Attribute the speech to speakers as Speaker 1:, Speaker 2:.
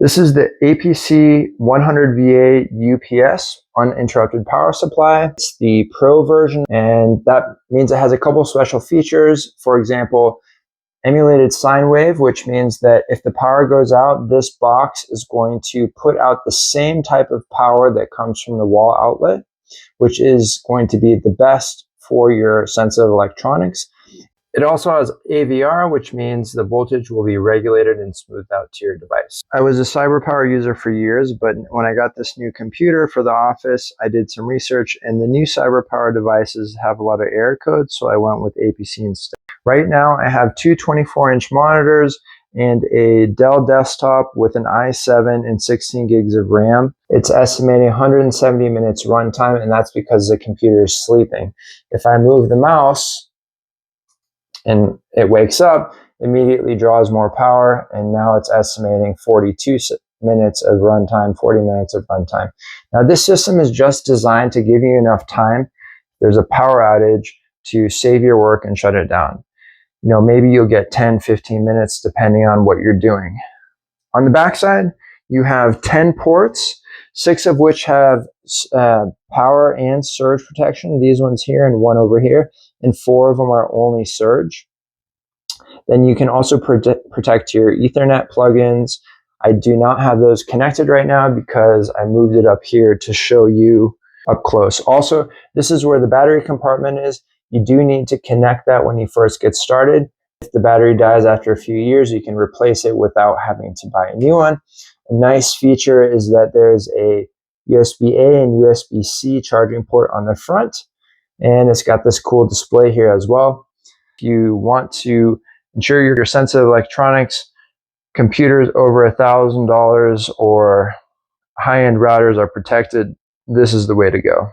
Speaker 1: This is the APC 100VA UPS, uninterrupted power supply. It's the Pro version, and that means it has a couple special features. For example, emulated sine wave, which means that if the power goes out, this box is going to put out the same type of power that comes from the wall outlet, which is going to be the best for your sensitive electronics. It also has AVR, which means the voltage will be regulated and smoothed out to your device. I was a CyberPower user for years, but when I got this new computer for the office, I did some research, and the new CyberPower devices have a lot of error codes, so I went with APC instead. Right now, I have two 24-inch monitors and a Dell desktop with an i7 and 16 gigs of RAM. It's estimating 170 minutes runtime, and that's because the computer is sleeping. If I move the mouse, and it wakes up, immediately draws more power, and now it's estimating 42 minutes of runtime, 40 minutes of runtime. Now this system is just designed to give you enough time. There's a power outage to save your work and shut it down. You know, maybe you'll get 10, 15 minutes depending on what you're doing. On the backside, you have 10 ports, 6 of which have power and surge protection. These ones here and one over here, and 4 of them are only surge. Then you can also protect your Ethernet plugins. I do not have those connected right now because I moved it up here to show you up close. Also, this is where the battery compartment is. You do need to connect that when you first get started. If the battery dies after a few years, you can replace it without having to buy a new one. A nice feature is that there's a USB-A and USB-C charging port on the front, and it's got this cool display here as well. If you want to ensure your sensitive electronics, computers over $1,000 or high-end routers are protected, this is the way to go.